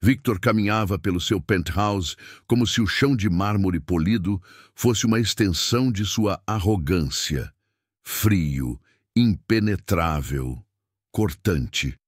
Victor caminhava pelo seu penthouse como se o chão de mármore polido fosse uma extensão de sua arrogância. Frio, impenetrável, cortante.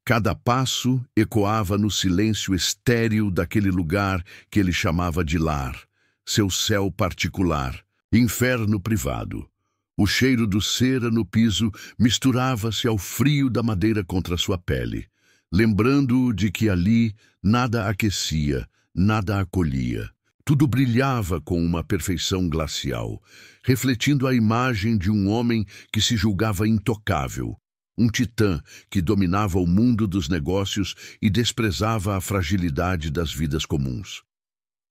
Cada passo ecoava no silêncio estéril daquele lugar que ele chamava de lar, seu céu particular, inferno privado. O cheiro do cera no piso misturava-se ao frio da madeira contra sua pele, lembrando-o de que ali nada aquecia, nada acolhia. Tudo brilhava com uma perfeição glacial, refletindo a imagem de um homem que se julgava intocável, um titã que dominava o mundo dos negócios e desprezava a fragilidade das vidas comuns.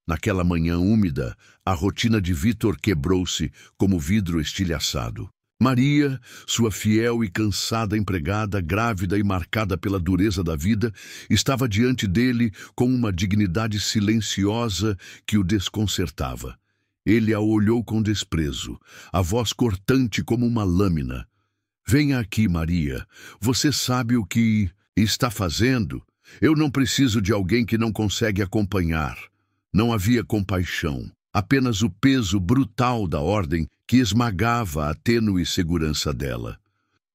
Naquela manhã úmida, a rotina de Victor quebrou-se como vidro estilhaçado. Maria, sua fiel e cansada empregada, grávida e marcada pela dureza da vida, estava diante dele com uma dignidade silenciosa que o desconcertava. Ele a olhou com desprezo, a voz cortante como uma lâmina. "Venha aqui, Maria. Você sabe o que está fazendo? Eu não preciso de alguém que não consegue acompanhar." Não havia compaixão, apenas o peso brutal da ordem que esmagava a tênue segurança dela.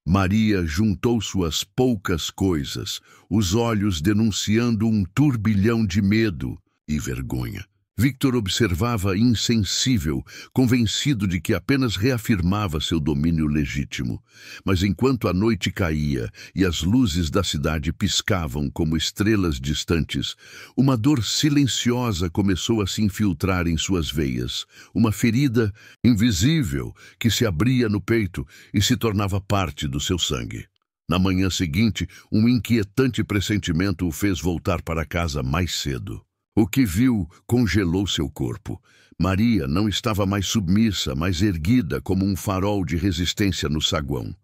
Maria juntou suas poucas coisas, os olhos denunciando um turbilhão de medo e vergonha. Victor observava insensível, convencido de que apenas reafirmava seu domínio legítimo. Mas enquanto a noite caía e as luzes da cidade piscavam como estrelas distantes, uma dor silenciosa começou a se infiltrar em suas veias, uma ferida invisível que se abria no peito e se tornava parte do seu sangue. Na manhã seguinte, um inquietante pressentimento o fez voltar para casa mais cedo. O que viu congelou seu corpo. Maria não estava mais submissa, mas erguida como um farol de resistência no saguão.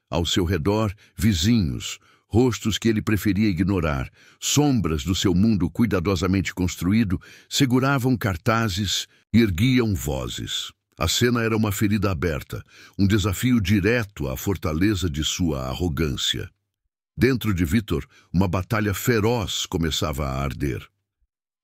Ao seu redor, vizinhos, rostos que ele preferia ignorar, sombras do seu mundo cuidadosamente construído, seguravam cartazes e erguiam vozes. A cena era uma ferida aberta, um desafio direto à fortaleza de sua arrogância. Dentro de Victor, uma batalha feroz começava a arder.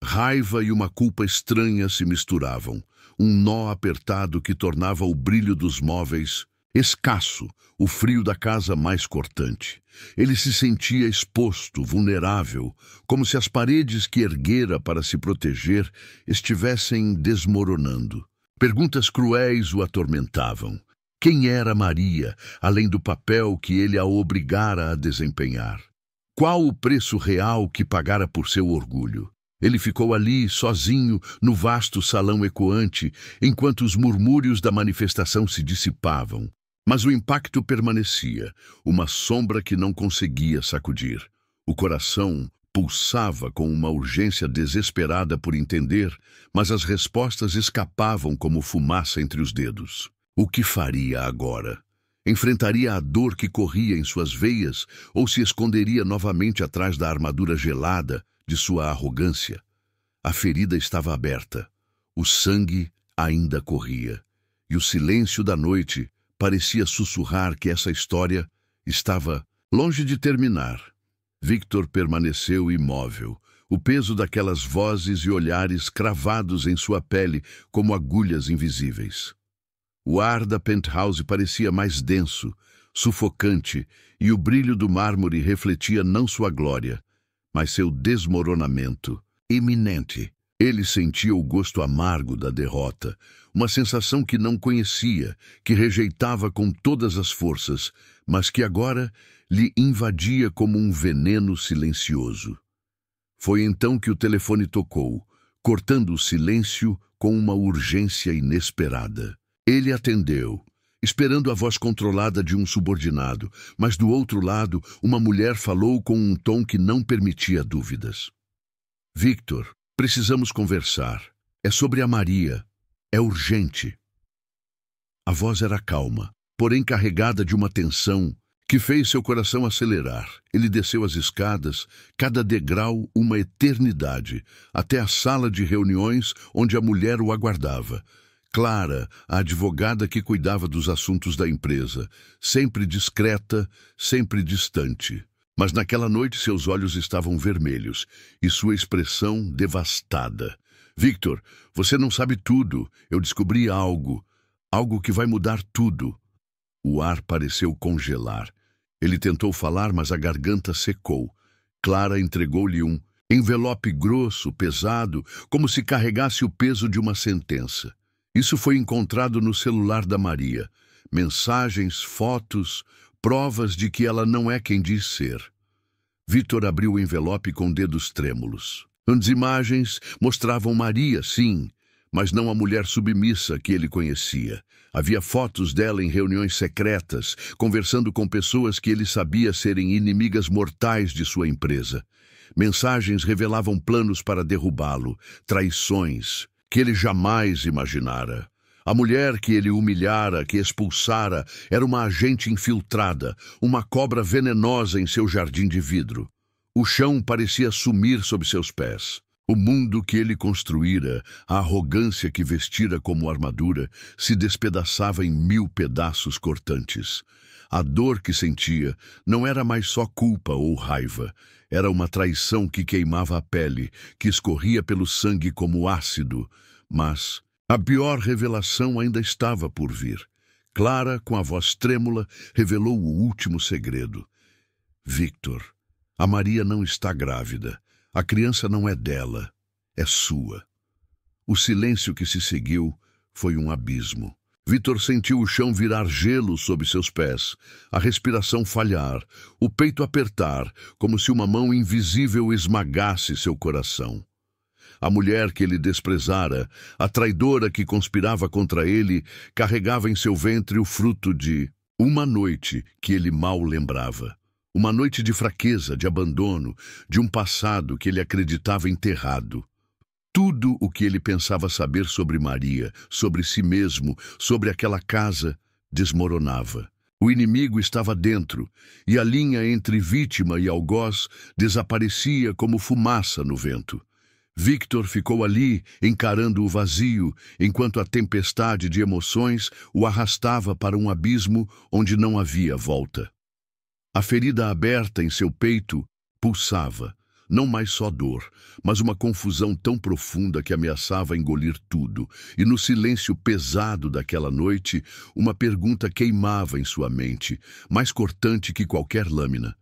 Raiva e uma culpa estranha se misturavam, um nó apertado que tornava o brilho dos móveis escasso, o frio da casa mais cortante. Ele se sentia exposto, vulnerável, como se as paredes que erguera para se proteger estivessem desmoronando. Perguntas cruéis o atormentavam. Quem era Maria, além do papel que ele a obrigara a desempenhar? Qual o preço real que pagara por seu orgulho? Ele ficou ali, sozinho, no vasto salão ecoante, enquanto os murmúrios da manifestação se dissipavam. Mas o impacto permanecia, uma sombra que não conseguia sacudir. O coração pulsava com uma urgência desesperada por entender, mas as respostas escapavam como fumaça entre os dedos. O que faria agora? Enfrentaria a dor que corria em suas veias ou se esconderia novamente atrás da armadura gelada de sua arrogância? A ferida estava aberta, o sangue ainda corria, e o silêncio da noite parecia sussurrar que essa história estava longe de terminar. Victor permaneceu imóvel, o peso daquelas vozes e olhares cravados em sua pele como agulhas invisíveis. O ar da penthouse parecia mais denso, sufocante, e o brilho do mármore refletia não sua glória, mas seu desmoronamento iminente. Ele sentia o gosto amargo da derrota, uma sensação que não conhecia, que rejeitava com todas as forças, mas que agora lhe invadia como um veneno silencioso. Foi então que o telefone tocou, cortando o silêncio com uma urgência inesperada. Ele atendeu, esperando a voz controlada de um subordinado, mas do outro lado, uma mulher falou com um tom que não permitia dúvidas. "Victor, precisamos conversar. É sobre a Maria. É urgente." A voz era calma, porém carregada de uma tensão que fez seu coração acelerar. Ele desceu as escadas, cada degrau uma eternidade, até a sala de reuniões onde a mulher o aguardava. Clara, a advogada que cuidava dos assuntos da empresa, sempre discreta, sempre distante. Mas naquela noite seus olhos estavam vermelhos e sua expressão devastada. Victor, você não sabe tudo. Eu descobri algo. Algo que vai mudar tudo. O ar pareceu congelar. Ele tentou falar, mas a garganta secou. Clara entregou-lhe um envelope grosso, pesado, como se carregasse o peso de uma sentença. Isso foi encontrado no celular da Maria. Mensagens, fotos, provas de que ela não é quem diz ser. Victor abriu o envelope com dedos trêmulos. As imagens mostravam Maria, sim, mas não a mulher submissa que ele conhecia. Havia fotos dela em reuniões secretas, conversando com pessoas que ele sabia serem inimigas mortais de sua empresa. Mensagens revelavam planos para derrubá-lo, traições que ele jamais imaginara. A mulher que ele humilhara, que expulsara, era uma agente infiltrada, uma cobra venenosa em seu jardim de vidro. O chão parecia sumir sob seus pés. O mundo que ele construíra, a arrogância que vestira como armadura, se despedaçava em 1000 pedaços cortantes. A dor que sentia não era mais só culpa ou raiva. Era uma traição que queimava a pele, que escorria pelo sangue como ácido. Mas a pior revelação ainda estava por vir. Clara, com a voz trêmula, revelou o último segredo. Victor, a Maria não está grávida. A criança não é dela, é sua. O silêncio que se seguiu foi um abismo. Victor sentiu o chão virar gelo sob seus pés, a respiração falhar, o peito apertar, como se uma mão invisível esmagasse seu coração. A mulher que ele desprezara, a traidora que conspirava contra ele, carregava em seu ventre o fruto de uma noite que ele mal lembrava. Uma noite de fraqueza, de abandono, de um passado que ele acreditava enterrado. Tudo o que ele pensava saber sobre Maria, sobre si mesmo, sobre aquela casa, desmoronava. O inimigo estava dentro, e a linha entre vítima e algoz desaparecia como fumaça no vento. Victor ficou ali, encarando o vazio, enquanto a tempestade de emoções o arrastava para um abismo onde não havia volta. A ferida aberta em seu peito pulsava, não mais só dor, mas uma confusão tão profunda que ameaçava engolir tudo, e no silêncio pesado daquela noite, uma pergunta queimava em sua mente, mais cortante que qualquer lâmina.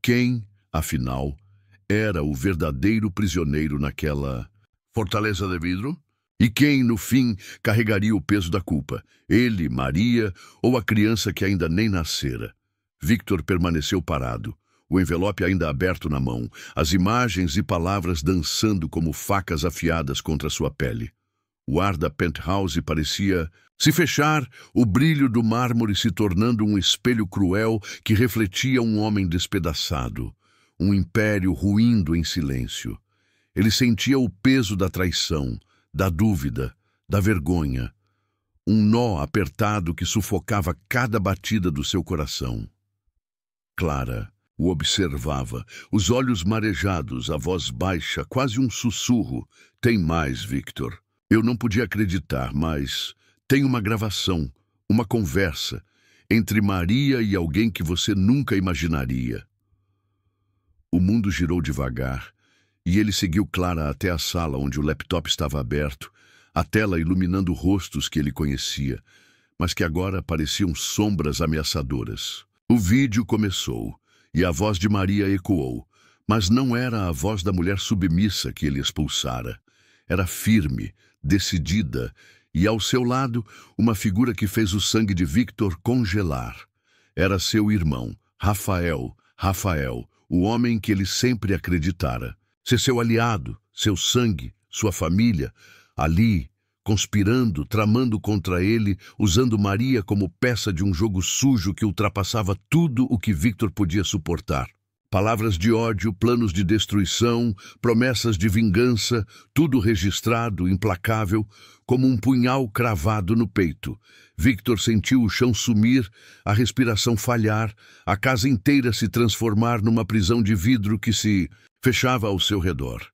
Quem, afinal, era o verdadeiro prisioneiro naquela fortaleza de vidro? E quem, no fim, carregaria o peso da culpa? Ele, Maria, ou a criança que ainda nem nascera? Victor permaneceu parado, o envelope ainda aberto na mão, as imagens e palavras dançando como facas afiadas contra sua pele. O ar da penthouse parecia se fechar, o brilho do mármore se tornando um espelho cruel que refletia um homem despedaçado, um império ruindo em silêncio. Ele sentia o peso da traição, da dúvida, da vergonha, um nó apertado que sufocava cada batida do seu coração. Clara o observava, os olhos marejados, a voz baixa, quase um sussurro. Tem mais, Victor. Eu não podia acreditar, mas tem uma gravação, uma conversa, entre Maria e alguém que você nunca imaginaria. O mundo girou devagar, e ele seguiu Clara até a sala onde o laptop estava aberto, a tela iluminando rostos que ele conhecia, mas que agora pareciam sombras ameaçadoras. O vídeo começou, e a voz de Maria ecoou, mas não era a voz da mulher submissa que ele expulsara. Era firme, decidida, e ao seu lado, uma figura que fez o sangue de Victor congelar. Era seu irmão, Rafael, o homem que ele sempre acreditara. Ser seu aliado, seu sangue, sua família, ali, conspirando, tramando contra ele, usando Maria como peça de um jogo sujo que ultrapassava tudo o que Victor podia suportar. Palavras de ódio, planos de destruição, promessas de vingança, tudo registrado, implacável, como um punhal cravado no peito. Victor sentiu o chão sumir, a respiração falhar, a casa inteira se transformar numa prisão de vidro que se fechava ao seu redor.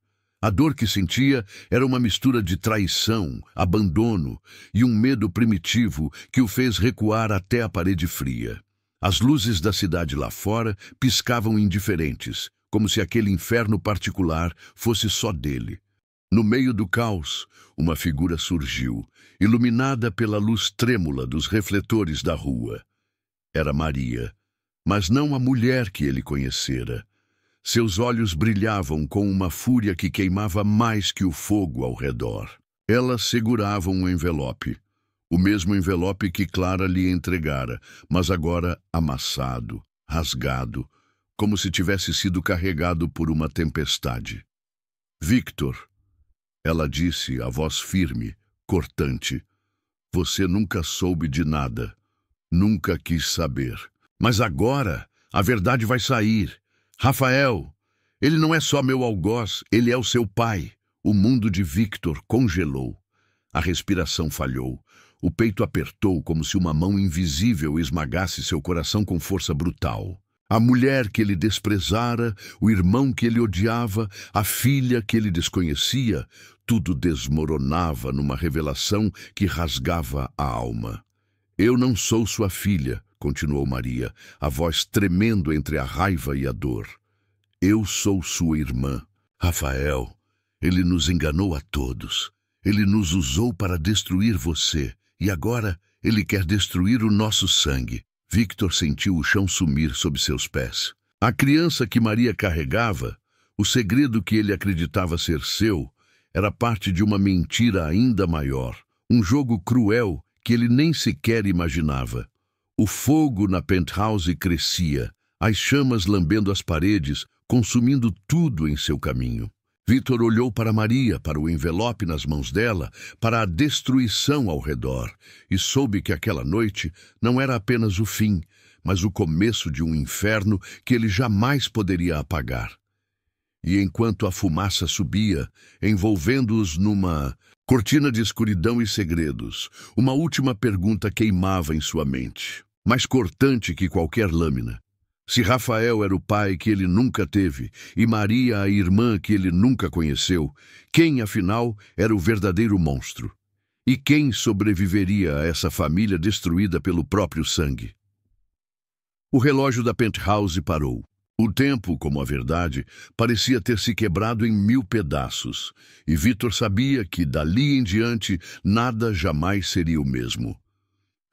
A dor que sentia era uma mistura de traição, abandono e um medo primitivo que o fez recuar até a parede fria. As luzes da cidade lá fora piscavam indiferentes, como se aquele inferno particular fosse só dele. No meio do caos, uma figura surgiu, iluminada pela luz trêmula dos refletores da rua. Era Maria, mas não a mulher que ele conhecera. Seus olhos brilhavam com uma fúria que queimava mais que o fogo ao redor. Ela segurava um envelope, o mesmo envelope que Clara lhe entregara, mas agora amassado, rasgado, como se tivesse sido carregado por uma tempestade. Victor, ela disse, a voz firme, cortante, você nunca soube de nada, nunca quis saber. Mas agora a verdade vai sair. Rafael, ele não é só meu algoz, ele é o seu pai. O mundo de Victor congelou. A respiração falhou. O peito apertou como se uma mão invisível esmagasse seu coração com força brutal. A mulher que ele desprezara, o irmão que ele odiava, a filha que ele desconhecia, tudo desmoronava numa revelação que rasgava a alma. Eu não sou sua filha, continuou Maria, a voz tremendo entre a raiva e a dor. Eu sou sua irmã. Rafael, ele nos enganou a todos. Ele nos usou para destruir você. E agora ele quer destruir o nosso sangue. Victor sentiu o chão sumir sob seus pés. A criança que Maria carregava, o segredo que ele acreditava ser seu, era parte de uma mentira ainda maior. Um jogo cruel que ele nem sequer imaginava. O fogo na penthouse crescia, as chamas lambendo as paredes, consumindo tudo em seu caminho. Victor olhou para Maria, para o envelope nas mãos dela, para a destruição ao redor, e soube que aquela noite não era apenas o fim, mas o começo de um inferno que ele jamais poderia apagar. E enquanto a fumaça subia, envolvendo-os numa cortina de escuridão e segredos, uma última pergunta queimava em sua mente, mais cortante que qualquer lâmina. Se Rafael era o pai que ele nunca teve e Maria a irmã que ele nunca conheceu, quem, afinal, era o verdadeiro monstro? E quem sobreviveria a essa família destruída pelo próprio sangue? O relógio da penthouse parou. O tempo, como a verdade, parecia ter se quebrado em 1000 pedaços, e Victor sabia que, dali em diante, nada jamais seria o mesmo.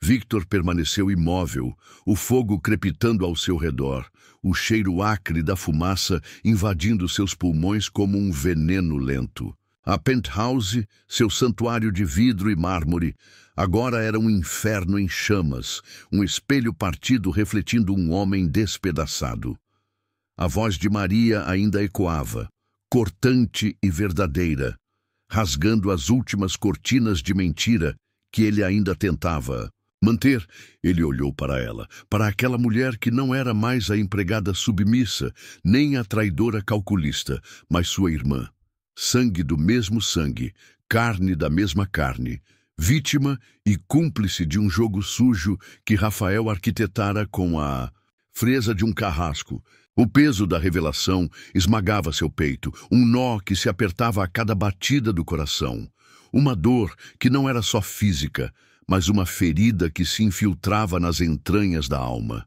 Victor permaneceu imóvel, o fogo crepitando ao seu redor, o cheiro acre da fumaça invadindo seus pulmões como um veneno lento. A penthouse, seu santuário de vidro e mármore, agora era um inferno em chamas, um espelho partido refletindo um homem despedaçado. A voz de Maria ainda ecoava, cortante e verdadeira, rasgando as últimas cortinas de mentira que ele ainda tentava manter. Ele olhou para ela, para aquela mulher que não era mais a empregada submissa, nem a traidora calculista, mas sua irmã. Sangue do mesmo sangue, carne da mesma carne, vítima e cúmplice de um jogo sujo que Rafael arquitetara com a frieza de um carrasco. O peso da revelação esmagava seu peito, um nó que se apertava a cada batida do coração. Uma dor que não era só física, mas uma ferida que se infiltrava nas entranhas da alma.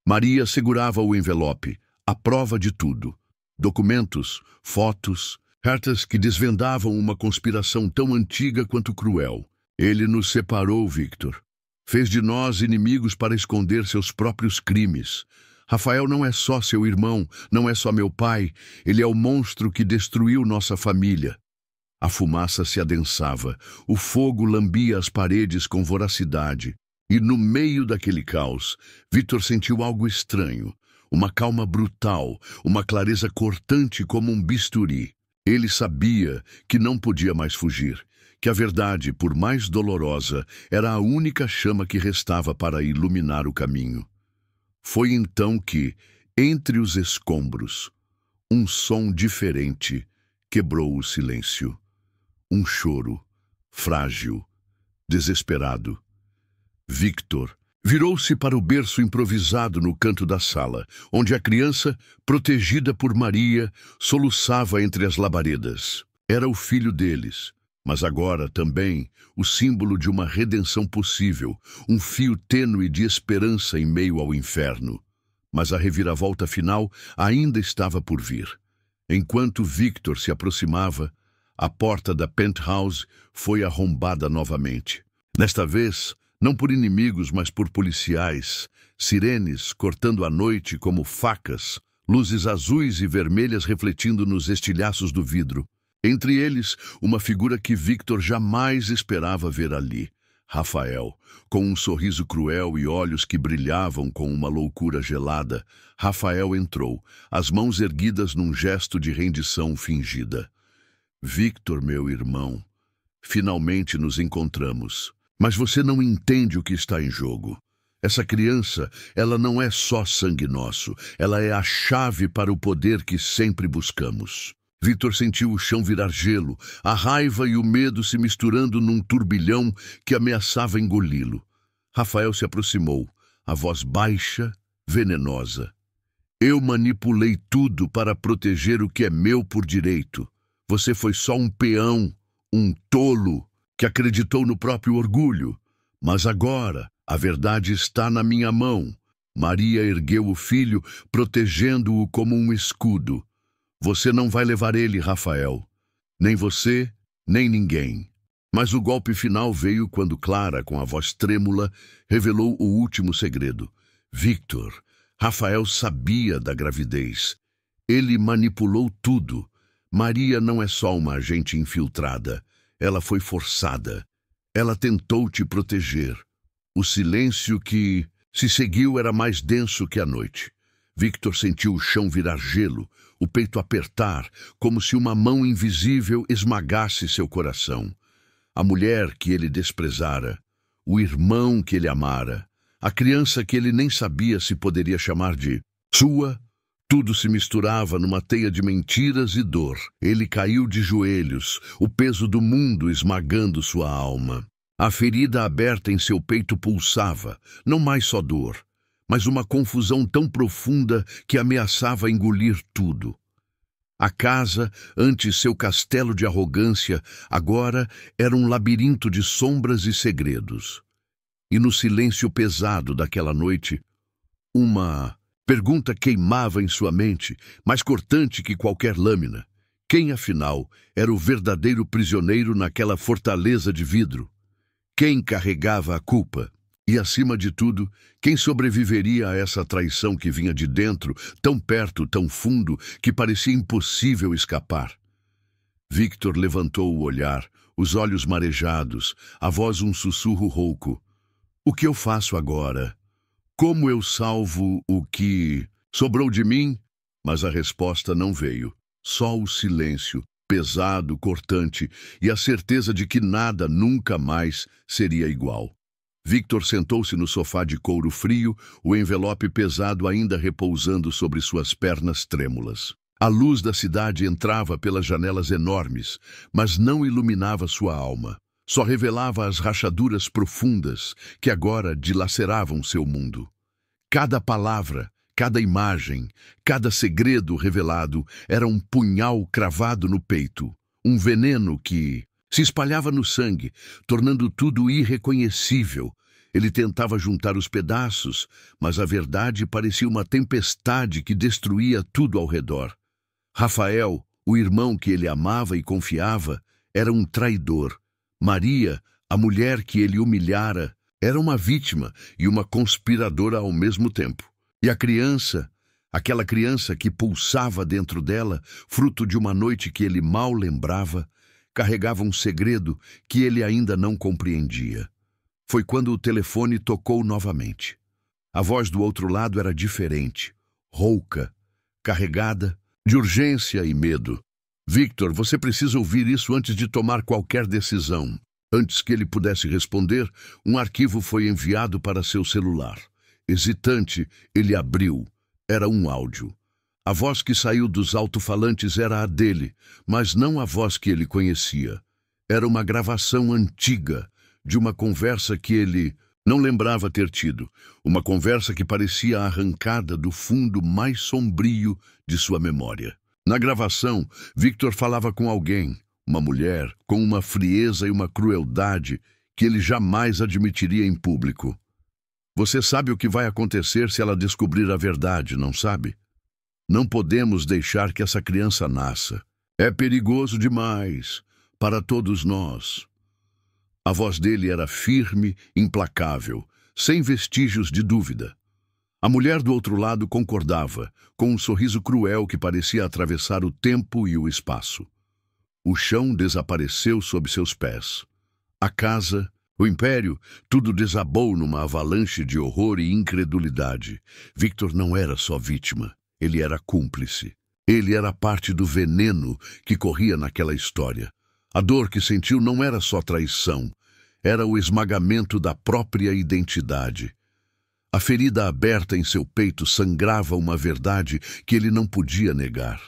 Maria segurava o envelope, a prova de tudo. Documentos, fotos, cartas que desvendavam uma conspiração tão antiga quanto cruel. Ele nos separou, Victor. Fez de nós inimigos para esconder seus próprios crimes. Rafael não é só seu irmão, não é só meu pai. Ele é o monstro que destruiu nossa família. A fumaça se adensava, o fogo lambia as paredes com voracidade. E no meio daquele caos, Victor sentiu algo estranho. Uma calma brutal, uma clareza cortante como um bisturi. Ele sabia que não podia mais fugir, que a verdade, por mais dolorosa, era a única chama que restava para iluminar o caminho. Foi então que, entre os escombros, um som diferente quebrou o silêncio. Um choro, frágil, desesperado. Victor virou-se para o berço improvisado no canto da sala, onde a criança, protegida por Maria, soluçava entre as labaredas. Era o filho deles, mas agora também o símbolo de uma redenção possível, um fio tênue de esperança em meio ao inferno. Mas a reviravolta final ainda estava por vir. Enquanto Victor se aproximava, a porta da penthouse foi arrombada novamente. Desta vez, não por inimigos, mas por policiais, sirenes cortando a noite como facas, luzes azuis e vermelhas refletindo nos estilhaços do vidro. Entre eles, uma figura que Victor jamais esperava ver ali. Rafael, com um sorriso cruel e olhos que brilhavam com uma loucura gelada. Rafael entrou, as mãos erguidas num gesto de rendição fingida. Victor, meu irmão, finalmente nos encontramos. Mas você não entende o que está em jogo. Essa criança, ela não é só sangue nosso, ela é a chave para o poder que sempre buscamos. Victor sentiu o chão virar gelo, a raiva e o medo se misturando num turbilhão que ameaçava engoli-lo. Rafael se aproximou, a voz baixa, venenosa. Eu manipulei tudo para proteger o que é meu por direito. Você foi só um peão, um tolo, que acreditou no próprio orgulho. Mas agora, a verdade está na minha mão. Maria ergueu o filho, protegendo-o como um escudo. Você não vai levar ele, Rafael. Nem você, nem ninguém. Mas o golpe final veio quando Clara, com a voz trêmula, revelou o último segredo. Victor, Rafael sabia da gravidez. Ele manipulou tudo. Maria não é só uma agente infiltrada. Ela foi forçada. Ela tentou te proteger. O silêncio que se seguiu era mais denso que a noite. Victor sentiu o chão virar gelo, o peito apertar, como se uma mão invisível esmagasse seu coração. A mulher que ele desprezara, o irmão que ele amara, a criança que ele nem sabia se poderia chamar de sua, tudo se misturava numa teia de mentiras e dor. Ele caiu de joelhos, o peso do mundo esmagando sua alma. A ferida aberta em seu peito pulsava, não mais só dor, mas uma confusão tão profunda que ameaçava engolir tudo. A casa, antes seu castelo de arrogância, agora era um labirinto de sombras e segredos. E no silêncio pesado daquela noite, uma pergunta queimava em sua mente, mais cortante que qualquer lâmina. Quem, afinal, era o verdadeiro prisioneiro naquela fortaleza de vidro? Quem carregava a culpa? E, acima de tudo, quem sobreviveria a essa traição que vinha de dentro, tão perto, tão fundo, que parecia impossível escapar? Victor levantou o olhar, os olhos marejados, a voz um sussurro rouco. O que eu faço agora? Como eu salvo o que sobrou de mim? Mas a resposta não veio. Só o silêncio, pesado, cortante, e a certeza de que nada nunca mais seria igual. Victor sentou-se no sofá de couro frio, o envelope pesado ainda repousando sobre suas pernas trêmulas. A luz da cidade entrava pelas janelas enormes, mas não iluminava sua alma. Só revelava as rachaduras profundas que agora dilaceravam seu mundo. Cada palavra, cada imagem, cada segredo revelado era um punhal cravado no peito, um veneno que se espalhava no sangue, tornando tudo irreconhecível. Ele tentava juntar os pedaços, mas a verdade parecia uma tempestade que destruía tudo ao redor. Rafael, o irmão que ele amava e confiava, era um traidor. Maria, a mulher que ele humilhara, era uma vítima e uma conspiradora ao mesmo tempo. E a criança, aquela criança que pulsava dentro dela, fruto de uma noite que ele mal lembrava, carregava um segredo que ele ainda não compreendia. Foi quando o telefone tocou novamente. A voz do outro lado era diferente, rouca, carregada de urgência e medo. Victor, você precisa ouvir isso antes de tomar qualquer decisão. Antes que ele pudesse responder, um arquivo foi enviado para seu celular. Hesitante, ele abriu. Era um áudio. A voz que saiu dos alto-falantes era a dele, mas não a voz que ele conhecia. Era uma gravação antiga de uma conversa que ele não lembrava ter tido. Uma conversa que parecia arrancada do fundo mais sombrio de sua memória. Na gravação, Victor falava com alguém, Uma mulher com uma frieza e uma crueldade que ele jamais admitiria em público. Você sabe o que vai acontecer se ela descobrir a verdade, não sabe? Não podemos deixar que essa criança nasça. É perigoso demais para todos nós. A voz dele era firme, implacável, sem vestígios de dúvida. A mulher do outro lado concordava, com um sorriso cruel que parecia atravessar o tempo e o espaço. O chão desapareceu sob seus pés. A casa, o império, tudo desabou numa avalanche de horror e incredulidade. Victor não era só vítima, ele era cúmplice. Ele era parte do veneno que corria naquela história. A dor que sentiu não era só traição, era o esmagamento da própria identidade. A ferida aberta em seu peito sangrava uma verdade que ele não podia negar.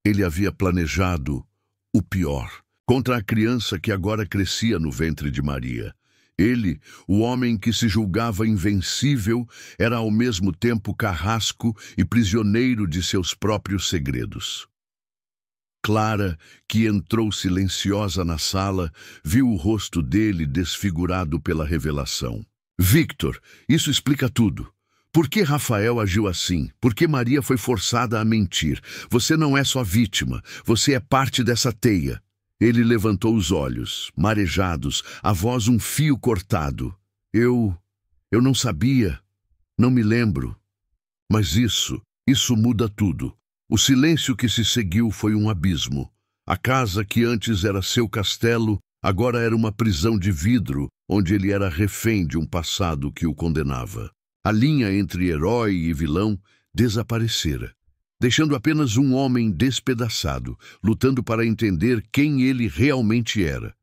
Ele havia planejado o pior contra a criança que agora crescia no ventre de Maria. Ele, o homem que se julgava invencível, era ao mesmo tempo carrasco e prisioneiro de seus próprios segredos. Clara, que entrou silenciosa na sala, viu o rosto dele desfigurado pela revelação. Victor, isso explica tudo. Por que Rafael agiu assim? Por que Maria foi forçada a mentir? Você não é só vítima, você é parte dessa teia. Ele levantou os olhos, marejados, a voz um fio cortado. Eu não sabia, não me lembro. Mas isso muda tudo. O silêncio que se seguiu foi um abismo. A casa que antes era seu castelo, agora era uma prisão de vidro, onde ele era refém de um passado que o condenava. A linha entre herói e vilão desaparecera, deixando apenas um homem despedaçado, lutando para entender quem ele realmente era.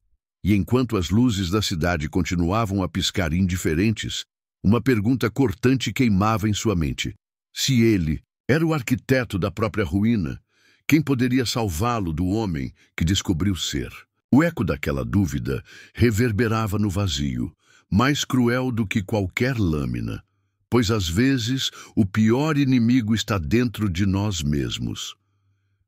E enquanto as luzes da cidade continuavam a piscar indiferentes, uma pergunta cortante queimava em sua mente. Se ele era o arquiteto da própria ruína, quem poderia salvá-lo do homem que descobriu ser? O eco daquela dúvida reverberava no vazio, mais cruel do que qualquer lâmina, pois às vezes o pior inimigo está dentro de nós mesmos.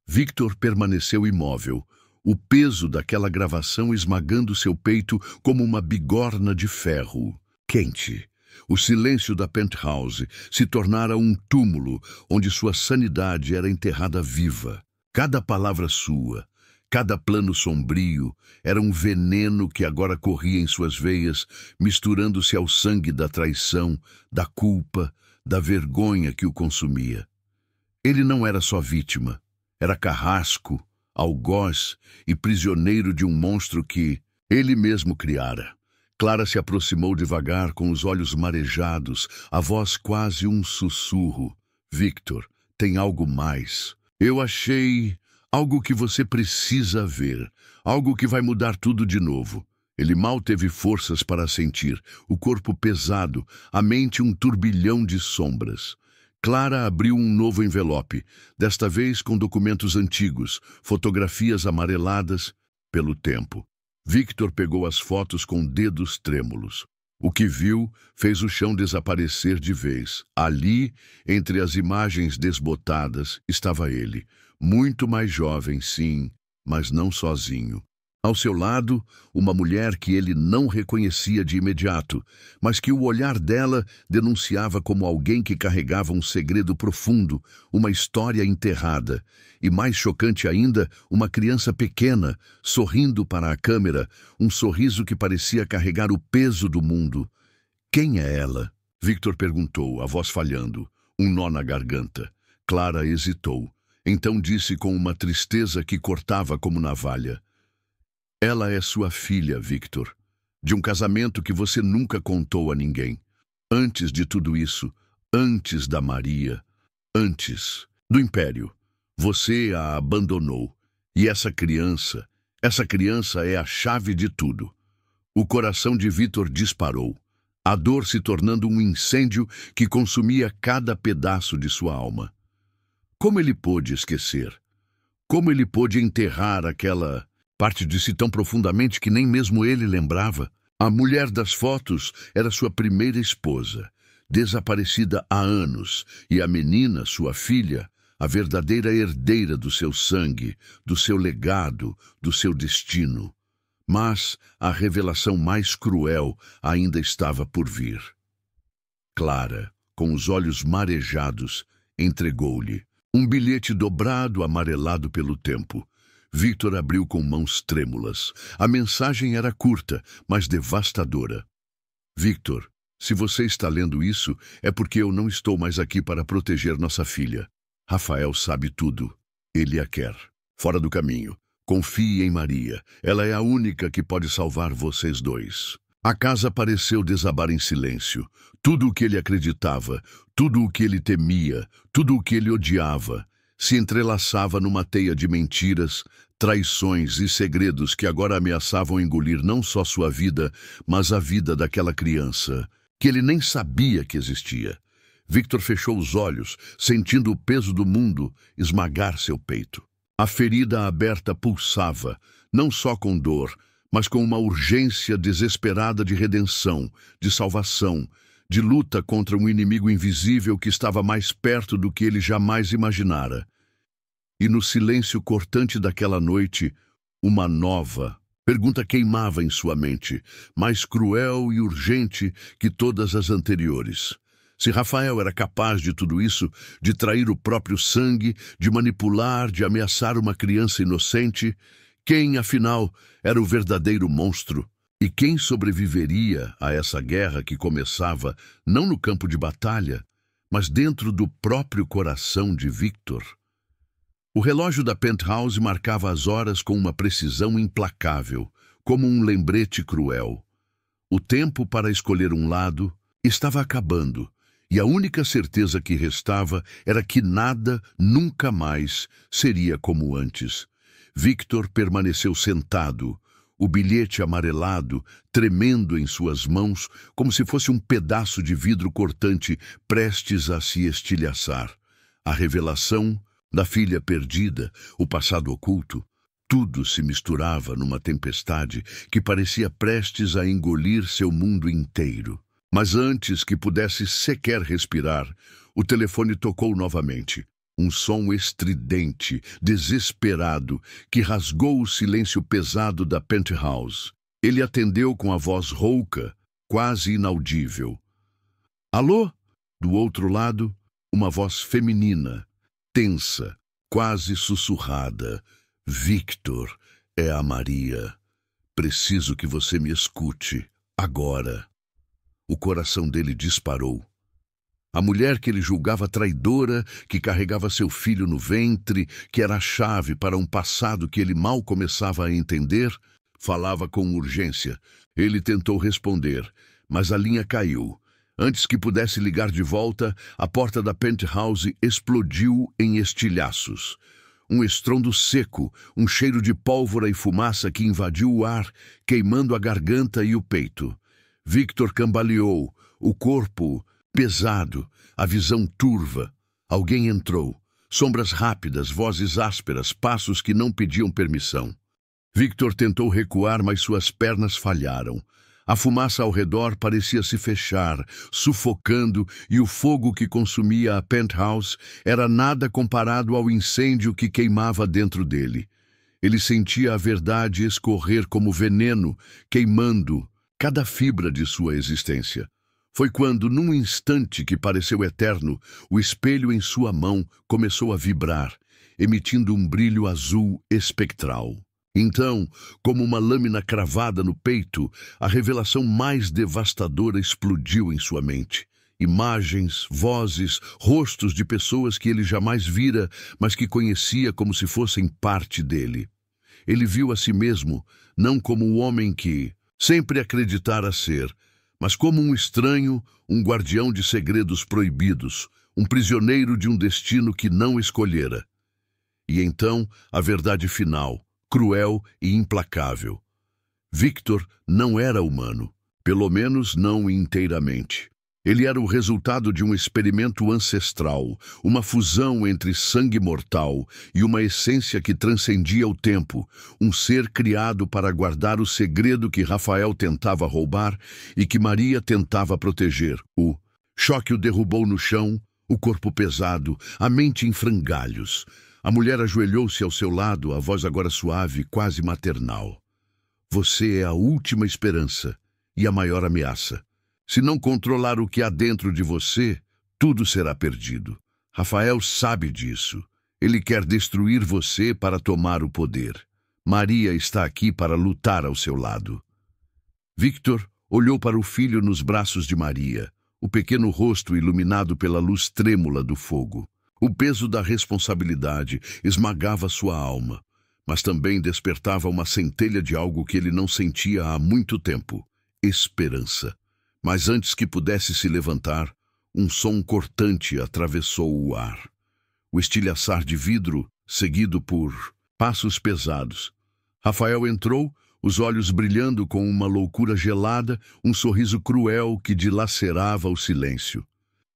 Victor permaneceu imóvel, o peso daquela gravação esmagando seu peito como uma bigorna de ferro. Quente. O silêncio da penthouse se tornara um túmulo onde sua sanidade era enterrada viva. Cada palavra sua, cada plano sombrio, era um veneno que agora corria em suas veias, misturando-se ao sangue da traição, da culpa, da vergonha que o consumia. Ele não era só vítima, era carrasco, algoz e prisioneiro de um monstro que ele mesmo criara. Clara se aproximou devagar, com os olhos marejados, a voz quase um sussurro. Victor, tem algo mais. Eu achei algo que você precisa ver, algo que vai mudar tudo de novo. Ele mal teve forças para sentir, o corpo pesado, a mente um turbilhão de sombras. Clara abriu um novo envelope, desta vez com documentos antigos, fotografias amareladas pelo tempo. Victor pegou as fotos com dedos trêmulos. O que viu fez o chão desaparecer de vez. Ali, entre as imagens desbotadas, estava ele. Muito mais jovem, sim, mas não sozinho. Ao seu lado, uma mulher que ele não reconhecia de imediato, mas que o olhar dela denunciava como alguém que carregava um segredo profundo, uma história enterrada. E mais chocante ainda, uma criança pequena, sorrindo para a câmera, um sorriso que parecia carregar o peso do mundo. Quem é ela? Victor perguntou, a voz falhando, um nó na garganta. Clara hesitou. Então disse com uma tristeza que cortava como navalha. Ela é sua filha, Victor, de um casamento que você nunca contou a ninguém. Antes de tudo isso, antes da Maria, antes do Império, você a abandonou. E essa criança é a chave de tudo. O coração de Victor disparou, a dor se tornando um incêndio que consumia cada pedaço de sua alma. Como ele pôde esquecer? Como ele pôde enterrar aquela parte de si tão profundamente que nem mesmo ele lembrava? A mulher das fotos era sua primeira esposa, desaparecida há anos, e a menina, sua filha, a verdadeira herdeira do seu sangue, do seu legado, do seu destino. Mas a revelação mais cruel ainda estava por vir. Clara, com os olhos marejados, entregou-lhe um bilhete dobrado, amarelado pelo tempo. Victor abriu com mãos trêmulas. A mensagem era curta, mas devastadora. Victor, se você está lendo isso, é porque eu não estou mais aqui para proteger nossa filha. Rafael sabe tudo. Ele a quer. Fora do caminho. Confie em Maria. Ela é a única que pode salvar vocês dois. A casa pareceu desabar em silêncio. Tudo o que ele acreditava, tudo o que ele temia, tudo o que ele odiava, se entrelaçava numa teia de mentiras, traições e segredos que agora ameaçavam engolir não só sua vida, mas a vida daquela criança, que ele nem sabia que existia. Victor fechou os olhos, sentindo o peso do mundo esmagar seu peito. A ferida aberta pulsava, não só com dor, mas com uma urgência desesperada de redenção, de salvação, de luta contra um inimigo invisível que estava mais perto do que ele jamais imaginara. E no silêncio cortante daquela noite, uma nova pergunta queimava em sua mente, mais cruel e urgente que todas as anteriores. Se Rafael era capaz de tudo isso, de trair o próprio sangue, de manipular, de ameaçar uma criança inocente, quem, afinal, era o verdadeiro monstro? E quem sobreviveria a essa guerra que começava não no campo de batalha, mas dentro do próprio coração de Victor? O relógio da penthouse marcava as horas com uma precisão implacável, como um lembrete cruel. O tempo para escolher um lado estava acabando, e a única certeza que restava era que nada, nunca mais, seria como antes. Victor permaneceu sentado, o bilhete amarelado, tremendo em suas mãos, como se fosse um pedaço de vidro cortante prestes a se estilhaçar. A revelação da filha perdida, o passado oculto, tudo se misturava numa tempestade que parecia prestes a engolir seu mundo inteiro. Mas antes que pudesse sequer respirar, o telefone tocou novamente. Um som estridente, desesperado, que rasgou o silêncio pesado da penthouse. Ele atendeu com a voz rouca, quase inaudível. Alô? Do outro lado, uma voz feminina, tensa, quase sussurrada. Victor, é a Maria. Preciso que você me escute, agora. O coração dele disparou. A mulher que ele julgava traidora, que carregava seu filho no ventre, que era a chave para um passado que ele mal começava a entender, falava com urgência. Ele tentou responder, mas a linha caiu. Antes que pudesse ligar de volta, a porta da penthouse explodiu em estilhaços. Um estrondo seco, um cheiro de pólvora e fumaça que invadiu o ar, queimando a garganta e o peito. Victor cambaleou, o corpo pesado, a visão turva. Alguém entrou. Sombras rápidas, vozes ásperas, passos que não pediam permissão. Victor tentou recuar, mas suas pernas falharam. A fumaça ao redor parecia se fechar, sufocando, e o fogo que consumia a penthouse era nada comparado ao incêndio que queimava dentro dele. Ele sentia a verdade escorrer como veneno, queimando cada fibra de sua existência. Foi quando, num instante que pareceu eterno, o espelho em sua mão começou a vibrar, emitindo um brilho azul espectral. Então, como uma lâmina cravada no peito, a revelação mais devastadora explodiu em sua mente. Imagens, vozes, rostos de pessoas que ele jamais vira, mas que conhecia como se fossem parte dele. Ele viu a si mesmo, não como o homem que sempre acreditara ser, mas como um estranho, um guardião de segredos proibidos, um prisioneiro de um destino que não escolhera. E então, a verdade final, cruel e implacável. Victor não era humano, pelo menos não inteiramente. Ele era o resultado de um experimento ancestral, uma fusão entre sangue mortal e uma essência que transcendia o tempo, um ser criado para guardar o segredo que Rafael tentava roubar e que Maria tentava proteger. O choque o derrubou no chão, o corpo pesado, a mente em frangalhos. A mulher ajoelhou-se ao seu lado, a voz agora suave, quase maternal. Você é a última esperança e a maior ameaça. Se não controlar o que há dentro de você, tudo será perdido. Rafael sabe disso. Ele quer destruir você para tomar o poder. Maria está aqui para lutar ao seu lado. Victor olhou para o filho nos braços de Maria, o pequeno rosto iluminado pela luz trêmula do fogo. O peso da responsabilidade esmagava sua alma, mas também despertava uma centelha de algo que ele não sentia há muito tempo: esperança. Mas antes que pudesse se levantar, um som cortante atravessou o ar. O estilhaçar de vidro, seguido por passos pesados. Rafael entrou, os olhos brilhando com uma loucura gelada, um sorriso cruel que dilacerava o silêncio.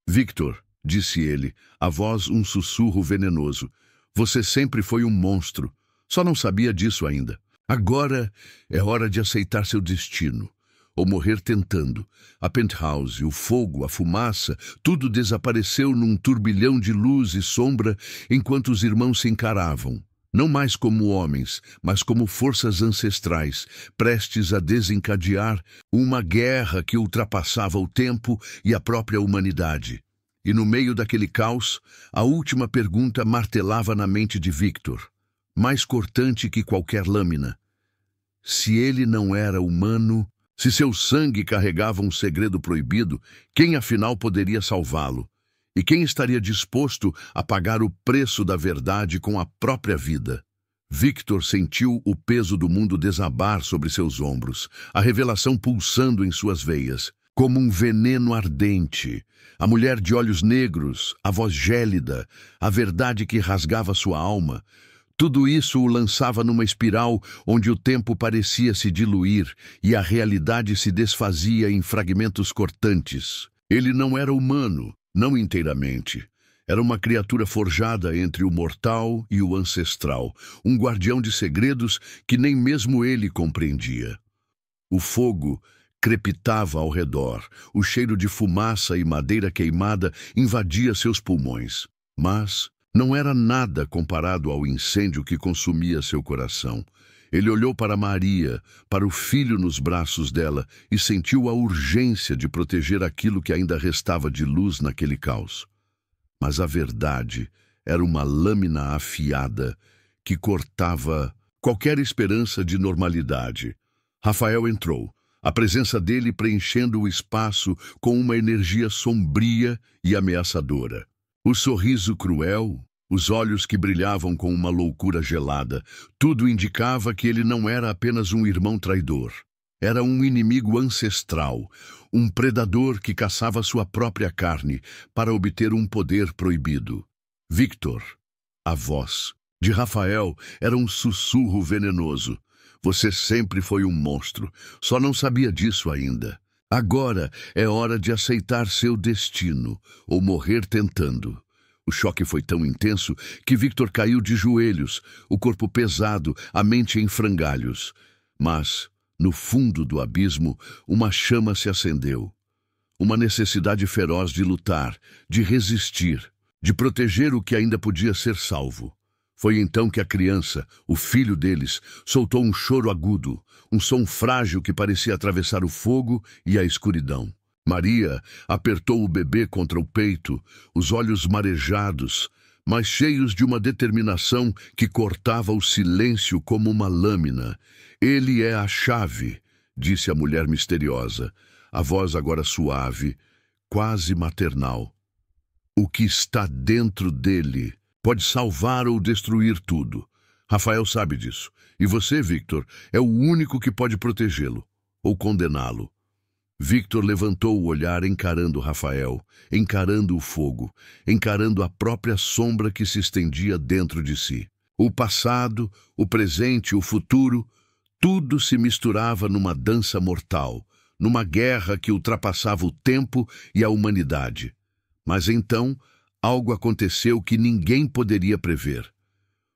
Victor, disse ele, a voz um sussurro venenoso. Você sempre foi um monstro. Só não sabia disso ainda. Agora é hora de aceitar seu destino. Ou morrer tentando. A penthouse, o fogo, a fumaça, tudo desapareceu num turbilhão de luz e sombra enquanto os irmãos se encaravam. Não mais como homens, mas como forças ancestrais, prestes a desencadear uma guerra que ultrapassava o tempo e a própria humanidade. E no meio daquele caos, a última pergunta martelava na mente de Victor, mais cortante que qualquer lâmina. Se ele não era humano, se seu sangue carregava um segredo proibido, quem afinal poderia salvá-lo? E quem estaria disposto a pagar o preço da verdade com a própria vida? Victor sentiu o peso do mundo desabar sobre seus ombros, a revelação pulsando em suas veias, como um veneno ardente. A mulher de olhos negros, a voz gélida, a verdade que rasgava sua alma. Tudo isso o lançava numa espiral onde o tempo parecia se diluir e a realidade se desfazia em fragmentos cortantes. Ele não era humano, não inteiramente. Era uma criatura forjada entre o mortal e o ancestral, um guardião de segredos que nem mesmo ele compreendia. O fogo crepitava ao redor, o cheiro de fumaça e madeira queimada invadia seus pulmões. Mas não era nada comparado ao incêndio que consumia seu coração. Ele olhou para Maria, para o filho nos braços dela, e sentiu a urgência de proteger aquilo que ainda restava de luz naquele caos. Mas a verdade era uma lâmina afiada que cortava qualquer esperança de normalidade. Rafael entrou, a presença dele preenchendo o espaço com uma energia sombria e ameaçadora. O sorriso cruel, os olhos que brilhavam com uma loucura gelada, tudo indicava que ele não era apenas um irmão traidor. Era um inimigo ancestral, um predador que caçava sua própria carne para obter um poder proibido. Victor, a voz de Rafael era um sussurro venenoso. Você sempre foi um monstro, só não sabia disso ainda. Agora é hora de aceitar seu destino, ou morrer tentando. O choque foi tão intenso que Victor caiu de joelhos, o corpo pesado, a mente em frangalhos. Mas, no fundo do abismo, uma chama se acendeu. Uma necessidade feroz de lutar, de resistir, de proteger o que ainda podia ser salvo. Foi então que a criança, o filho deles, soltou um choro agudo, um som frágil que parecia atravessar o fogo e a escuridão. Maria apertou o bebê contra o peito, os olhos marejados, mas cheios de uma determinação que cortava o silêncio como uma lâmina. Ele é a chave, disse a mulher misteriosa, a voz agora suave, quase maternal. O que está dentro dele pode salvar ou destruir tudo. Rafael sabe disso. E você, Victor, é o único que pode protegê-lo ou condená-lo. Victor levantou o olhar encarando Rafael, encarando o fogo, encarando a própria sombra que se estendia dentro de si. O passado, o presente, o futuro, tudo se misturava numa dança mortal, numa guerra que ultrapassava o tempo e a humanidade. Mas então, algo aconteceu que ninguém poderia prever.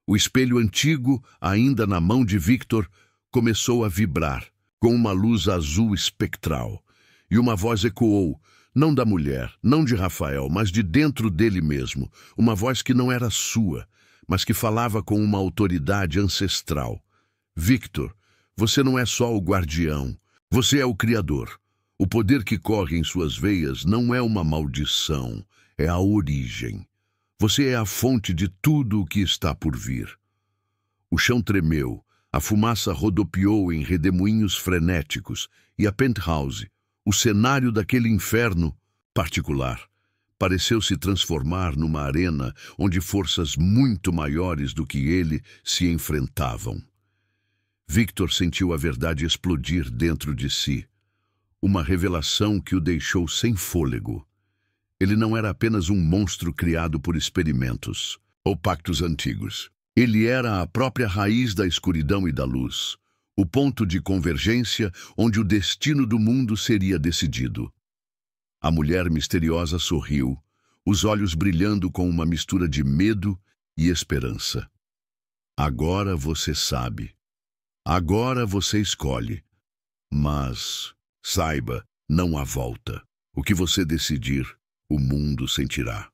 O espelho antigo, ainda na mão de Victor, começou a vibrar, com uma luz azul espectral. E uma voz ecoou, Não da mulher, não de Rafael, mas de dentro dele mesmo. Uma voz que não era sua, mas que falava com uma autoridade ancestral. Victor, você não é só o guardião, você é o criador. O poder que corre em suas veias não é uma maldição, é a origem. Você é a fonte de tudo o que está por vir. O chão tremeu, a fumaça rodopiou em redemoinhos frenéticos e a penthouse, o cenário daquele inferno particular, pareceu se transformar numa arena onde forças muito maiores do que ele se enfrentavam. Victor sentiu a verdade explodir dentro de si, uma revelação que o deixou sem fôlego. Ele não era apenas um monstro criado por experimentos ou pactos antigos. Ele era a própria raiz da escuridão e da luz, o ponto de convergência onde o destino do mundo seria decidido. A mulher misteriosa sorriu, os olhos brilhando com uma mistura de medo e esperança. Agora você sabe. Agora você escolhe. Mas, saiba, não há volta. O que você decidir, o mundo sentirá.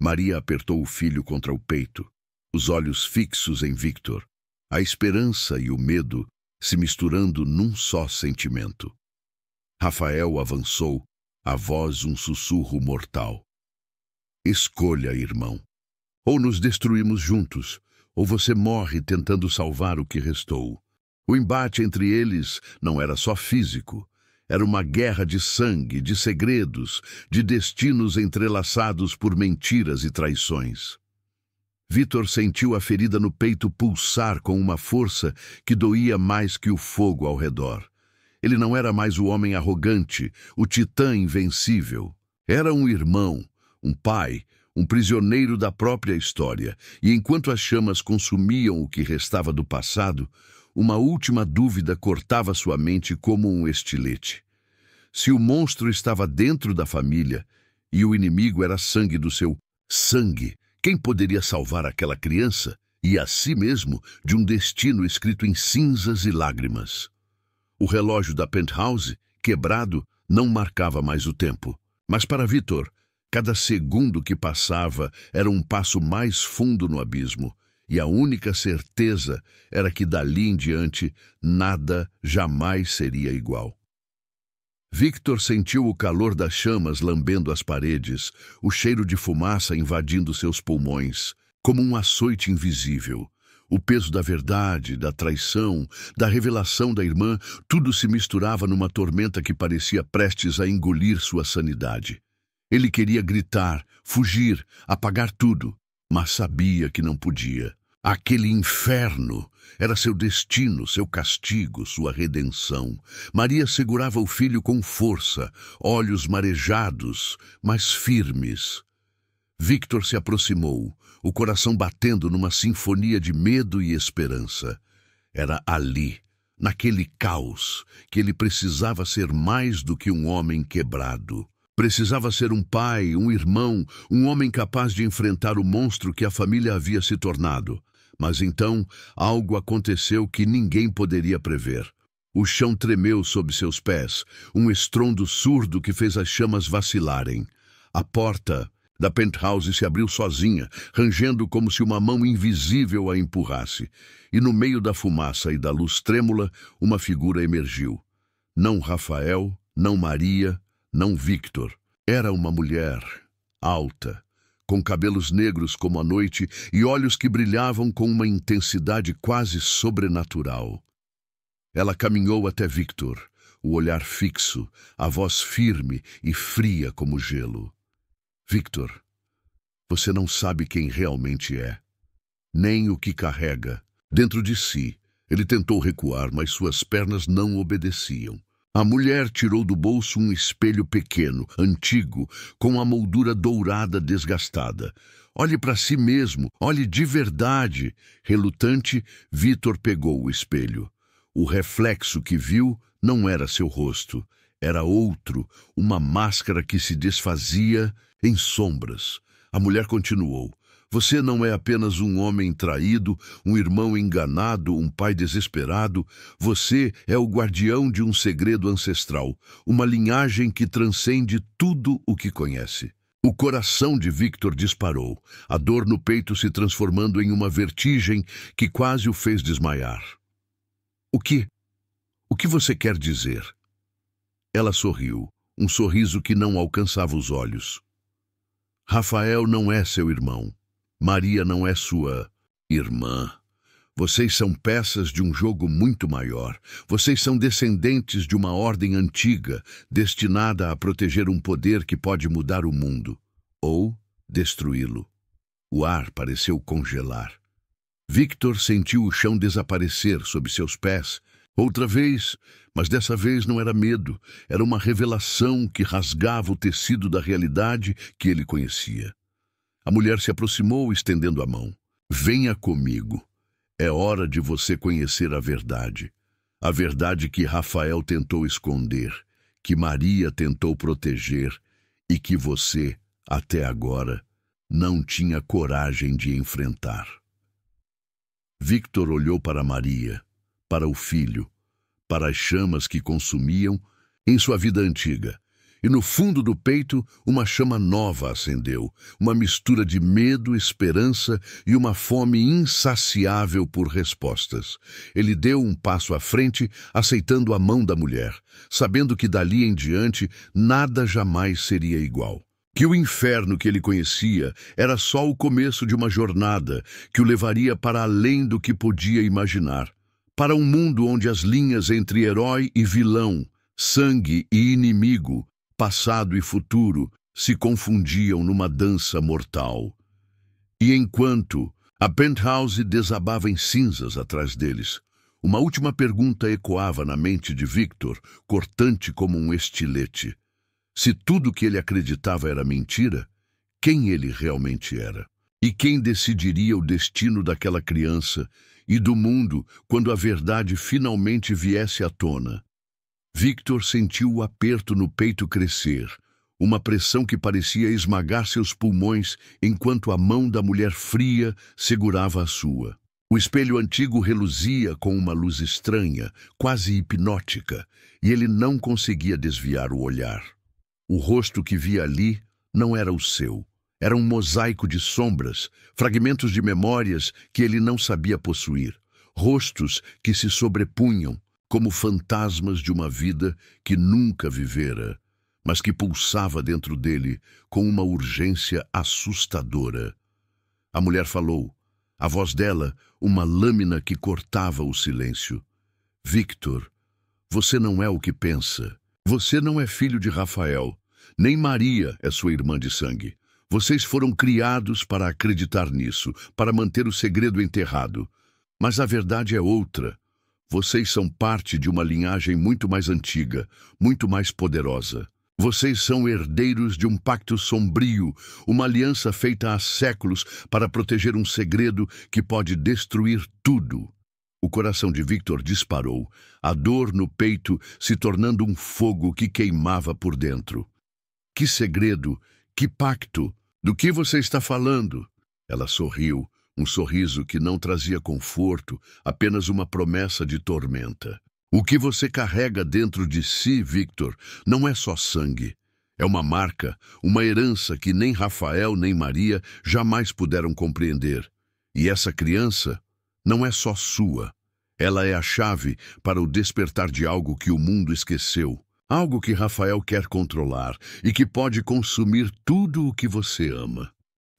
Maria apertou o filho contra o peito, os olhos fixos em Victor, a esperança e o medo se misturando num só sentimento. Rafael avançou, a voz um sussurro mortal. Escolha, irmão. Ou nos destruímos juntos, ou você morre tentando salvar o que restou. O embate entre eles não era só físico. Era uma guerra de sangue, de segredos, de destinos entrelaçados por mentiras e traições. Victor sentiu a ferida no peito pulsar com uma força que doía mais que o fogo ao redor. Ele não era mais o homem arrogante, o titã invencível. Era um irmão, um pai, um prisioneiro da própria história. E enquanto as chamas consumiam o que restava do passado, uma última dúvida cortava sua mente como um estilete. Se o monstro estava dentro da família e o inimigo era sangue do seu sangue, quem poderia salvar aquela criança e a si mesmo de um destino escrito em cinzas e lágrimas? O relógio da penthouse, quebrado, não marcava mais o tempo. Mas para Victor, cada segundo que passava era um passo mais fundo no abismo, e a única certeza era que dali em diante nada jamais seria igual. Victor sentiu o calor das chamas lambendo as paredes, o cheiro de fumaça invadindo seus pulmões, como um açoite invisível. O peso da verdade, da traição, da revelação da irmã, tudo se misturava numa tormenta que parecia prestes a engolir sua sanidade. Ele queria gritar, fugir, apagar tudo, mas sabia que não podia. Aquele inferno era seu destino, seu castigo, sua redenção. Maria segurava o filho com força, olhos marejados, mas firmes. Victor se aproximou, o coração batendo numa sinfonia de medo e esperança. Era ali, naquele caos, que ele precisava ser mais do que um homem quebrado. Precisava ser um pai, um irmão, um homem capaz de enfrentar o monstro que a família havia se tornado. Mas então, algo aconteceu que ninguém poderia prever. O chão tremeu sob seus pés, um estrondo surdo que fez as chamas vacilarem. A porta da penthouse se abriu sozinha, rangendo como se uma mão invisível a empurrasse. E no meio da fumaça e da luz trêmula, uma figura emergiu. Não Rafael, não Maria, não Victor. Era uma mulher, alta, com cabelos negros como a noite e olhos que brilhavam com uma intensidade quase sobrenatural. Ela caminhou até Victor, o olhar fixo, a voz firme e fria como gelo. Victor, você não sabe quem realmente é, nem o que carrega. Dentro de si, ele tentou recuar, mas suas pernas não obedeciam. A mulher tirou do bolso um espelho pequeno, antigo, com a moldura dourada desgastada. Olhe para si mesmo, olhe de verdade. Relutante, Victor pegou o espelho. O reflexo que viu não era seu rosto, era outro, uma máscara que se desfazia em sombras. A mulher continuou. Você não é apenas um homem traído, um irmão enganado, um pai desesperado. Você é o guardião de um segredo ancestral, uma linhagem que transcende tudo o que conhece. O coração de Victor disparou, a dor no peito se transformando em uma vertigem que quase o fez desmaiar. O que você quer dizer? Ela sorriu, um sorriso que não alcançava os olhos. Rafael não é seu irmão. Maria não é sua irmã. Vocês são peças de um jogo muito maior. Vocês são descendentes de uma ordem antiga, destinada a proteger um poder que pode mudar o mundo, ou destruí-lo. O ar pareceu congelar. Victor sentiu o chão desaparecer sob seus pés. Outra vez, mas dessa vez não era medo, era uma revelação que rasgava o tecido da realidade que ele conhecia. A mulher se aproximou, estendendo a mão. Venha comigo. É hora de você conhecer a verdade. A verdade que Rafael tentou esconder, que Maria tentou proteger e que você, até agora, não tinha coragem de enfrentar. Victor olhou para Maria, para o filho, para as chamas que consumiam em sua vida antiga. E no fundo do peito, uma chama nova acendeu, uma mistura de medo, esperança e uma fome insaciável por respostas. Ele deu um passo à frente, aceitando a mão da mulher, sabendo que dali em diante nada jamais seria igual. Que o inferno que ele conhecia era só o começo de uma jornada que o levaria para além do que podia imaginar. Para um mundo onde as linhas entre herói e vilão, sangue e inimigo, passado e futuro se confundiam numa dança mortal. E enquanto a penthouse desabava em cinzas atrás deles, uma última pergunta ecoava na mente de Victor, cortante como um estilete. Se tudo que ele acreditava era mentira, quem ele realmente era? E quem decidiria o destino daquela criança e do mundo quando a verdade finalmente viesse à tona? Victor sentiu o aperto no peito crescer, uma pressão que parecia esmagar seus pulmões enquanto a mão da mulher fria segurava a sua. O espelho antigo reluzia com uma luz estranha, quase hipnótica, e ele não conseguia desviar o olhar. O rosto que via ali não era o seu. Era um mosaico de sombras, fragmentos de memórias que ele não sabia possuir. Rostos que se sobrepunham, como fantasmas de uma vida que nunca vivera, mas que pulsava dentro dele com uma urgência assustadora. A mulher falou, a voz dela uma lâmina que cortava o silêncio. Victor, você não é o que pensa. Você não é filho de Rafael, nem Maria é sua irmã de sangue. Vocês foram criados para acreditar nisso, para manter o segredo enterrado. Mas a verdade é outra. Vocês são parte de uma linhagem muito mais antiga, muito mais poderosa. Vocês são herdeiros de um pacto sombrio, uma aliança feita há séculos para proteger um segredo que pode destruir tudo. O coração de Victor disparou, a dor no peito se tornando um fogo que queimava por dentro. Que segredo? Que pacto? Do que você está falando? Ela sorriu. Um sorriso que não trazia conforto, apenas uma promessa de tormenta. O que você carrega dentro de si, Victor, não é só sangue. É uma marca, uma herança que nem Rafael nem Maria jamais puderam compreender. E essa criança não é só sua. Ela é a chave para o despertar de algo que o mundo esqueceu. Algo que Rafael quer controlar e que pode consumir tudo o que você ama.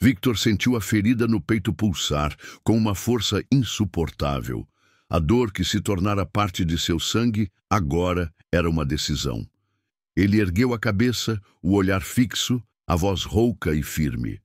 Victor sentiu a ferida no peito pulsar com uma força insuportável. A dor que se tornara parte de seu sangue agora era uma decisão. Ele ergueu a cabeça, o olhar fixo, a voz rouca e firme.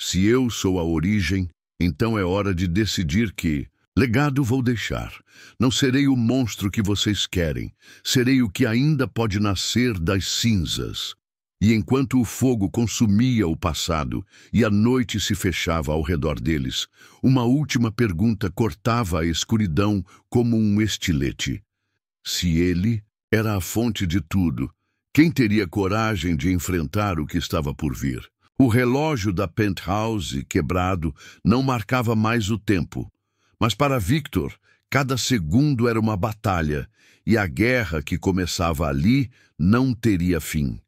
Se eu sou a origem, então é hora de decidir que legado vou deixar. Não serei o monstro que vocês querem. Serei o que ainda pode nascer das cinzas. E enquanto o fogo consumia o passado e a noite se fechava ao redor deles, uma última pergunta cortava a escuridão como um estilete. Se ele era a fonte de tudo, quem teria coragem de enfrentar o que estava por vir? O relógio da penthouse, quebrado, não marcava mais o tempo. Mas para Victor, cada segundo era uma batalha, e a guerra que começava ali não teria fim.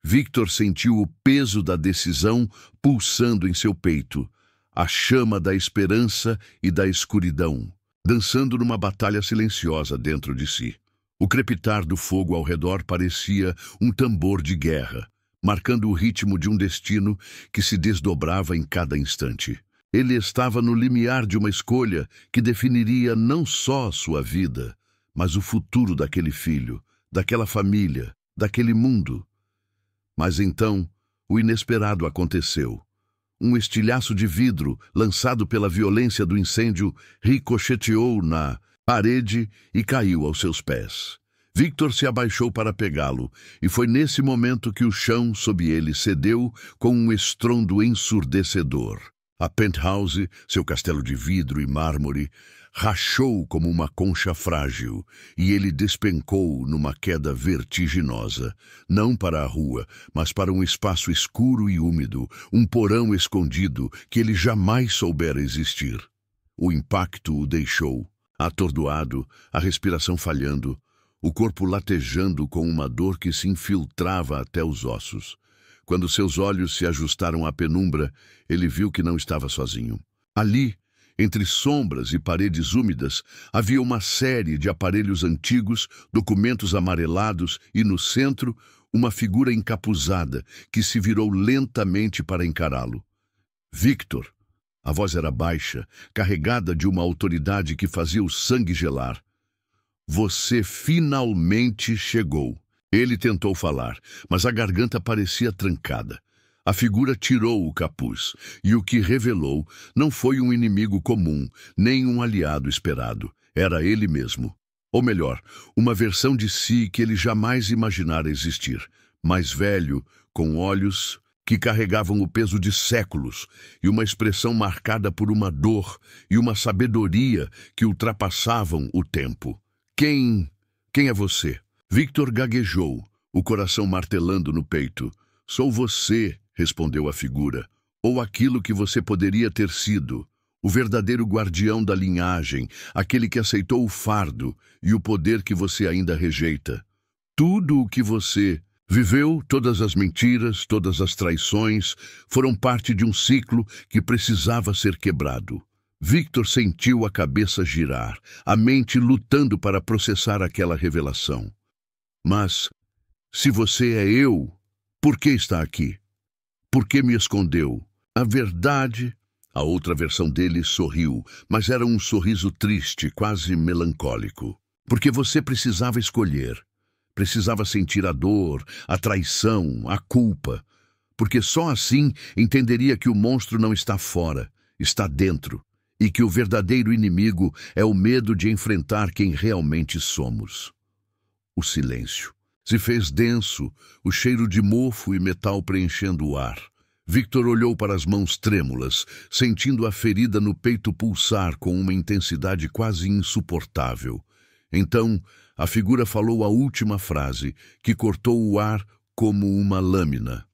Victor sentiu o peso da decisão pulsando em seu peito, a chama da esperança e da escuridão, dançando numa batalha silenciosa dentro de si. O crepitar do fogo ao redor parecia um tambor de guerra, marcando o ritmo de um destino que se desdobrava em cada instante. Ele estava no limiar de uma escolha que definiria não só sua vida, mas o futuro daquele filho, daquela família, daquele mundo. Mas então, o inesperado aconteceu. Um estilhaço de vidro, lançado pela violência do incêndio, ricocheteou na parede e caiu aos seus pés. Victor se abaixou para pegá-lo, e foi nesse momento que o chão sob ele cedeu com um estrondo ensurdecedor. A penthouse, seu castelo de vidro e mármore, rachou como uma concha frágil, e ele despencou numa queda vertiginosa, não para a rua, mas para um espaço escuro e úmido, um porão escondido que ele jamais soubera existir. O impacto o deixou, atordoado, a respiração falhando, o corpo latejando com uma dor que se infiltrava até os ossos. Quando seus olhos se ajustaram à penumbra, ele viu que não estava sozinho. Ali, entre sombras e paredes úmidas, havia uma série de aparelhos antigos, documentos amarelados e, no centro, uma figura encapuzada que se virou lentamente para encará-lo. Victor. A voz era baixa, carregada de uma autoridade que fazia o sangue gelar. Você finalmente chegou. Ele tentou falar, mas a garganta parecia trancada. A figura tirou o capuz, e o que revelou não foi um inimigo comum, nem um aliado esperado. Era ele mesmo. Ou melhor, uma versão de si que ele jamais imaginara existir. Mais velho, com olhos que carregavam o peso de séculos, e uma expressão marcada por uma dor e uma sabedoria que ultrapassavam o tempo. Quem é você? Victor gaguejou, o coração martelando no peito. Sou você, respondeu a figura, ou aquilo que você poderia ter sido, o verdadeiro guardião da linhagem, aquele que aceitou o fardo e o poder que você ainda rejeita. Tudo o que você viveu, todas as mentiras, todas as traições, foram parte de um ciclo que precisava ser quebrado. Victor sentiu a cabeça girar, a mente lutando para processar aquela revelação. Mas, se você é eu, por que está aqui? Por que me escondeu? A verdade... A outra versão dele sorriu, mas era um sorriso triste, quase melancólico. Porque você precisava escolher. Precisava sentir a dor, a traição, a culpa. Porque só assim entenderia que o monstro não está fora, está dentro. E que o verdadeiro inimigo é o medo de enfrentar quem realmente somos. O silêncio se fez denso, o cheiro de mofo e metal preenchendo o ar. Victor olhou para as mãos trêmulas, sentindo a ferida no peito pulsar com uma intensidade quase insuportável. Então, a figura falou a última frase, que cortou o ar como uma lâmina.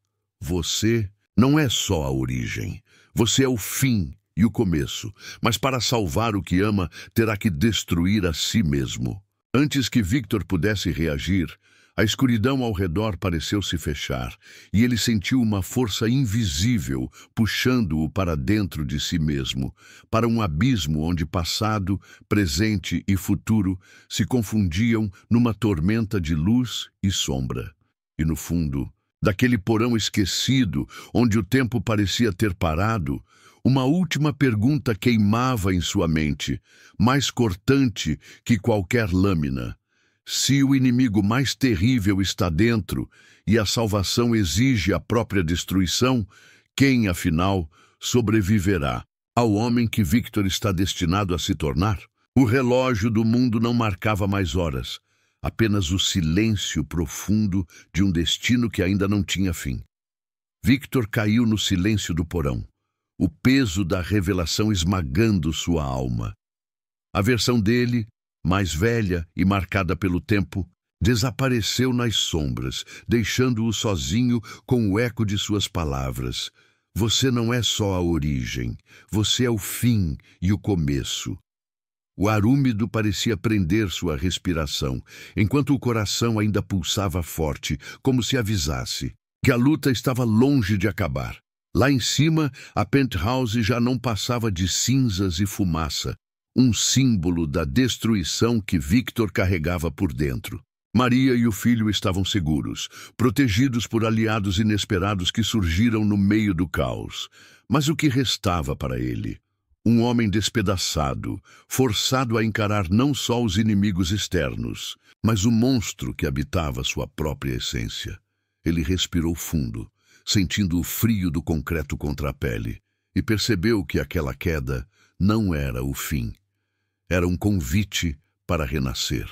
Você não é só a origem. Você é o fim e o começo. Mas para salvar o que ama, terá que destruir a si mesmo. Antes que Victor pudesse reagir, a escuridão ao redor pareceu se fechar, e ele sentiu uma força invisível puxando-o para dentro de si mesmo, para um abismo onde passado, presente e futuro se confundiam numa tormenta de luz e sombra. E no fundo, daquele porão esquecido, onde o tempo parecia ter parado, uma última pergunta queimava em sua mente, mais cortante que qualquer lâmina. Se o inimigo mais terrível está dentro e a salvação exige a própria destruição, quem, afinal, sobreviverá ao homem que Victor está destinado a se tornar? O relógio do mundo não marcava mais horas, apenas o silêncio profundo de um destino que ainda não tinha fim. Victor caiu no silêncio do porão, o peso da revelação esmagando sua alma. A versão dele, mais velha e marcada pelo tempo, Desapareceu nas sombras, deixando-o sozinho com o eco de suas palavras. Você não é só a origem, você é o fim e o começo. O ar úmido parecia prender sua respiração, enquanto o coração ainda pulsava forte, como se avisasse que a luta estava longe de acabar. Lá em cima, a penthouse já não passava de cinzas e fumaça, um símbolo da destruição que Victor carregava por dentro. Maria e o filho estavam seguros, protegidos por aliados inesperados que surgiram no meio do caos. Mas o que restava para ele? Um homem despedaçado, forçado a encarar não só os inimigos externos, mas o monstro que habitava sua própria essência. Ele respirou fundo, sentindo o frio do concreto contra a pele, e percebeu que aquela queda não era o fim. Era um convite para renascer.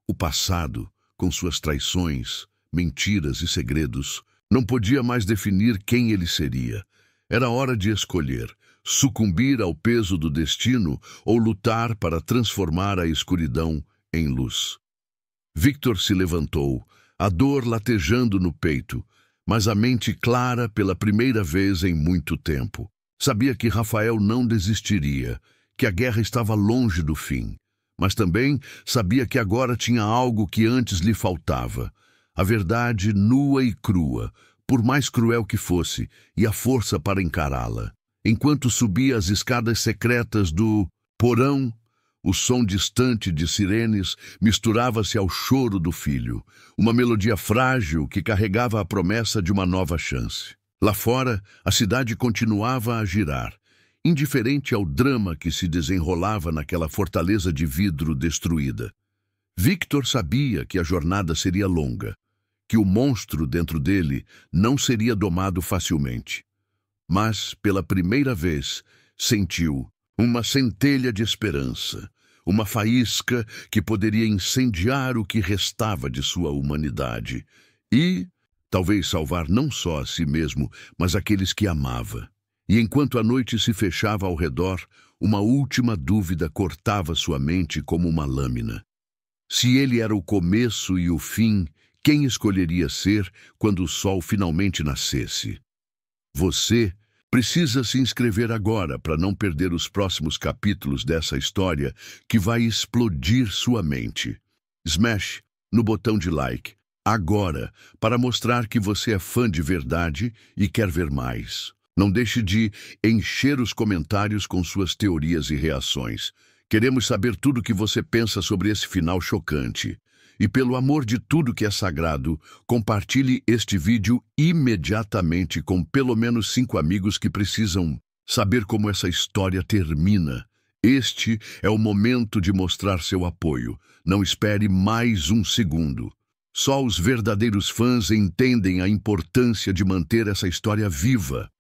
O passado, com suas traições, mentiras e segredos, não podia mais definir quem ele seria. Era hora de escolher, sucumbir ao peso do destino ou lutar para transformar a escuridão em luz. Victor se levantou, a dor latejando no peito, mas a mente clara pela primeira vez em muito tempo. Sabia que Rafael não desistiria, que a guerra estava longe do fim. Mas também sabia que agora tinha algo que antes lhe faltava. A verdade nua e crua, por mais cruel que fosse, e a força para encará-la. Enquanto subia as escadas secretas do porão, o som distante de sirenes misturava-se ao choro do filho, uma melodia frágil que carregava a promessa de uma nova chance. Lá fora, a cidade continuava a girar, indiferente ao drama que se desenrolava naquela fortaleza de vidro destruída. Victor sabia que a jornada seria longa, que o monstro dentro dele não seria domado facilmente. Mas, pela primeira vez, sentiu uma centelha de esperança, uma faísca que poderia incendiar o que restava de sua humanidade e, talvez, salvar não só a si mesmo, mas aqueles que amava. E enquanto a noite se fechava ao redor, uma última dúvida cortava sua mente como uma lâmina. Se ele era o começo e o fim, quem escolheria ser quando o sol finalmente nascesse? Você precisa se inscrever agora para não perder os próximos capítulos dessa história que vai explodir sua mente. Smash no botão de like agora para mostrar que você é fã de verdade e quer ver mais. Não deixe de encher os comentários com suas teorias e reações. Queremos saber tudo o que você pensa sobre esse final chocante. E pelo amor de tudo que é sagrado, compartilhe este vídeo imediatamente com pelo menos 5 amigos que precisam saber como essa história termina. Este é o momento de mostrar seu apoio. Não espere mais um segundo. Só os verdadeiros fãs entendem a importância de manter essa história viva.